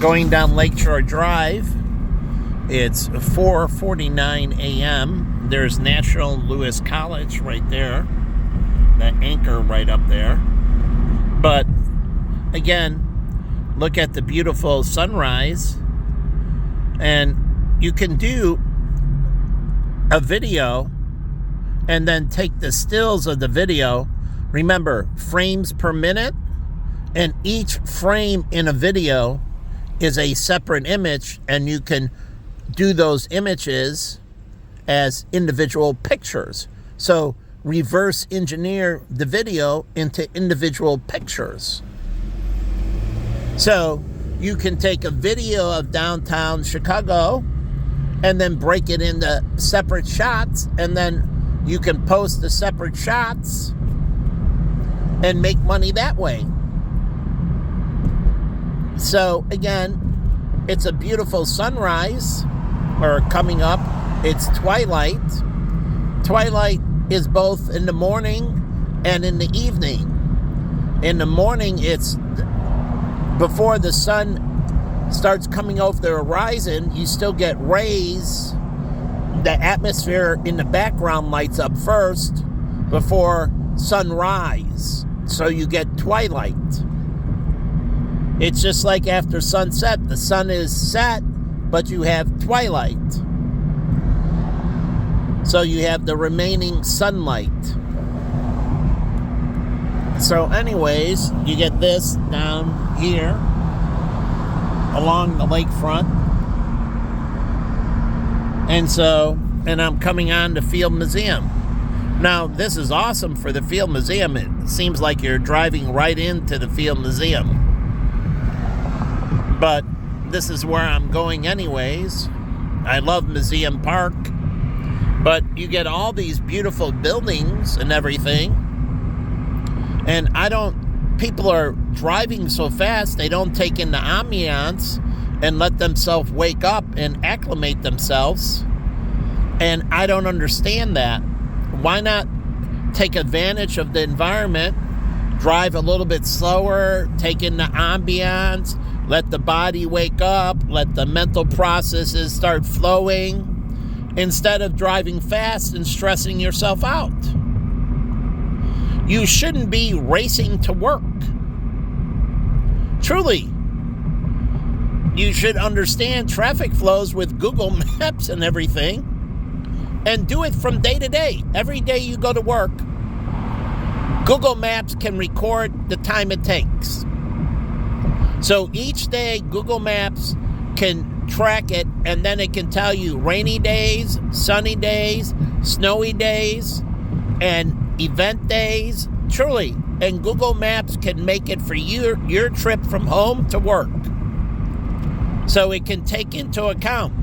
going down Lakeshore Drive. It's 4:49 a.m. There's National Lewis College right there. That anchor right up there. But again, look at the beautiful sunrise. And you can do a video and then take the stills of the video. Remember, frames per minute, and each frame in a video is a separate image, and you can do those images as individual pictures. So reverse engineer the video into individual pictures. So you can take a video of downtown Chicago and then break it into separate shots, and then you can post the separate shots and make money that way. So again, it's a beautiful sunrise, or coming up. It's twilight. Twilight is both in the morning and in the evening. In the morning, it's before the sun starts coming over the horizon. You still get rays. The atmosphere in the background lights up first before sunrise. So you get twilight. It's just like after sunset. The sun is set, but you have twilight. So you have the remaining sunlight. So anyways, you get this down here along the lakefront. And I'm coming on to Field Museum. Now, this is awesome for the Field Museum. It seems like you're driving right into the Field Museum. But this is where I'm going anyways. I love Museum Park. But you get all these beautiful buildings and everything. And people are driving so fast, they don't take in the ambiance and let themselves wake up and acclimate themselves. And I don't understand that. Why not take advantage of the environment, drive a little bit slower, take in the ambiance, let the body wake up, let the mental processes start flowing, instead of driving fast and stressing yourself out. You shouldn't be racing to work. Truly. You should understand traffic flows with Google Maps and everything, and do it from day to day. Every day you go to work, Google Maps can record the time it takes. So each day, Google Maps can track it, and then it can tell you rainy days, sunny days, snowy days, and event days. Truly. And Google Maps can make it for your trip from home to work. So it can take into account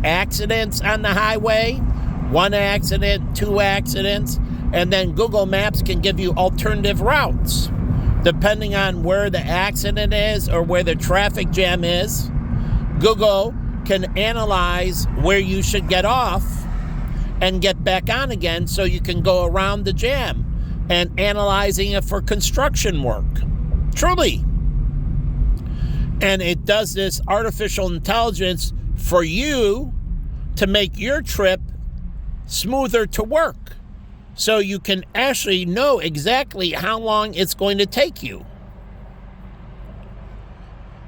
accidents on the highway, 1 accident, 2 accidents, and then Google Maps can give you alternative routes. Depending on where the accident is or where the traffic jam is, Google can analyze where you should get off and get back on again, so you can go around the jam, and analyzing it for construction work. Truly. And it does this artificial intelligence for you to make your trip smoother to work. So you can actually know exactly how long it's going to take you.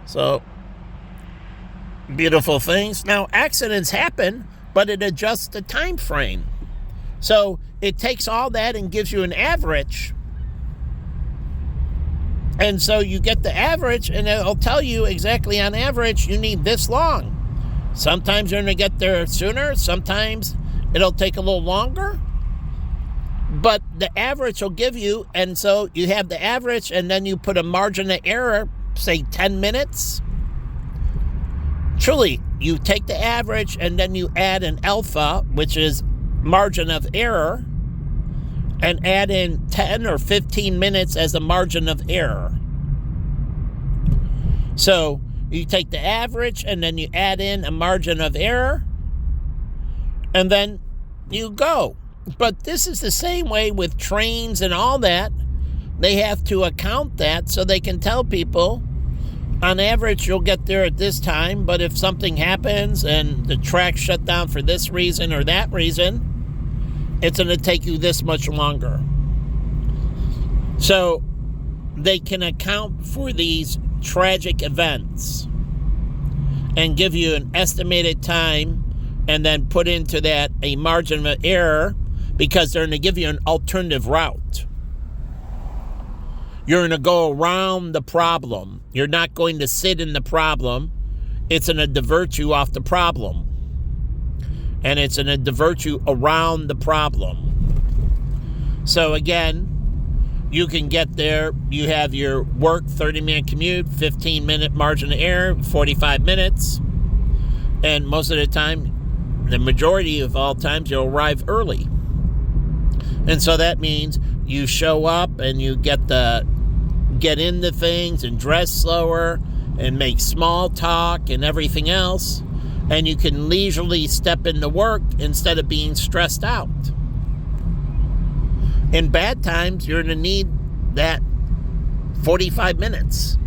So, beautiful things. Now, accidents happen, but it adjusts the time frame. So it takes all that and gives you an average. And so you get the average, and it'll tell you exactly on average you need this long. Sometimes you're going to get there sooner. Sometimes it'll take a little longer. But the average will give you, and so you have the average, and then you put a margin of error, say 10 minutes. Truly, you take the average, and then you add an alpha, which is margin of error, and add in 10 or 15 minutes as a margin of error. So you take the average, and then you add in a margin of error, and then you go. But this is the same way with trains and all that. They have to account that so they can tell people on average, you'll get there at this time, but if something happens and the track's shut down for this reason or that reason, it's going to take you this much longer. So they can account for these tragic events and give you an estimated time and then put into that a margin of error because they're going to give you an alternative route. You're going to go around the problem. You're not going to sit in the problem. It's going to divert you off the problem. And it's going to divert you around the problem. So again, you can get there. You have your work 30-minute commute, 15-minute margin of error, 45 minutes. And most of the time, the majority of all times, you'll arrive early. And so that means you show up and you get into things and dress slower and make small talk and everything else. And you can leisurely step into work instead of being stressed out. In bad times, you're going to need that 45 minutes.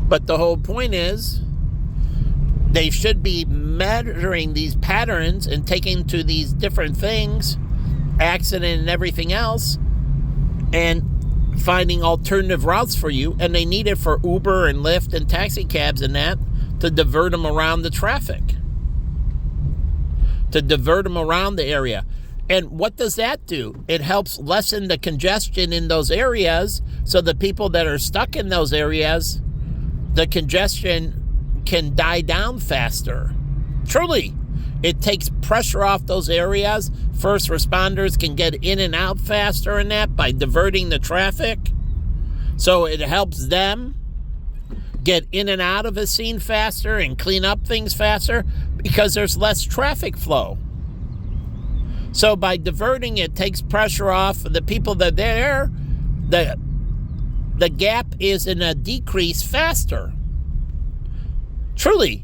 But the whole point is, they should be measuring these patterns and taking to these different things, accident and everything else, and finding alternative routes for you. And they need it for Uber and Lyft and taxi cabs and that to divert them around the traffic, to divert them around the area. And what does that do? It helps lessen the congestion in those areas so the people that are stuck in those areas, the congestion can die down faster. Truly, it takes pressure off those areas. First responders can get in and out faster in that by diverting the traffic. So it helps them get in and out of a scene faster and clean up things faster because there's less traffic flow. So by diverting, it takes pressure off the people that are there. The gap is in a decrease faster. Truly,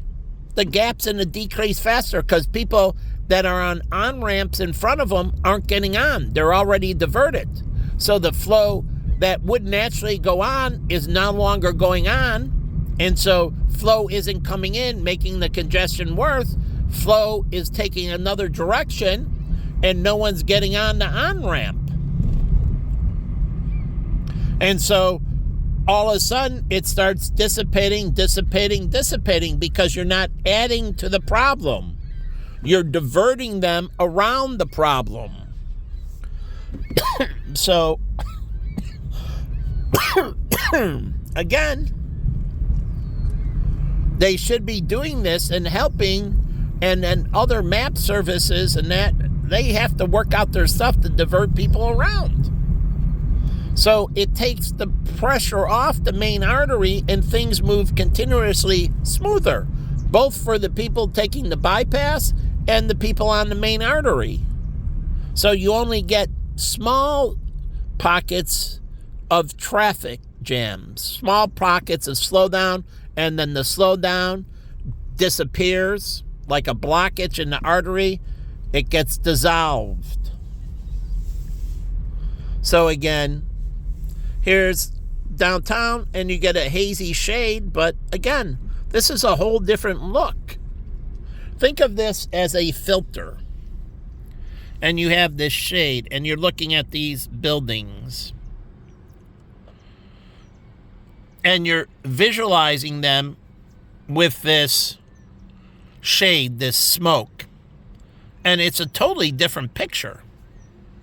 the gap's in a decrease faster because people that are on on-ramps in front of them aren't getting on. They're already diverted. So the flow that would naturally go on is no longer going on. And so flow isn't coming in, making the congestion worse. Flow is taking another direction, and no one's getting on the on-ramp. And so all of a sudden, it starts dissipating because you're not adding to the problem. You're diverting them around the problem. So, again, they should be doing this and helping, and then other map services and that, they have to work out their stuff to divert people around. So it takes the pressure off the main artery and things move continuously smoother, both for the people taking the bypass and the people on the main artery. So you only get small pockets of traffic jams, small pockets of slowdown, and then the slowdown disappears like a blockage in the artery. It gets dissolved. So again, here's downtown, and you get a hazy shade, but again, this is a whole different look. Think of this as a filter, and you have this shade, and you're looking at these buildings, and you're visualizing them with this shade, this smoke, and it's a totally different picture.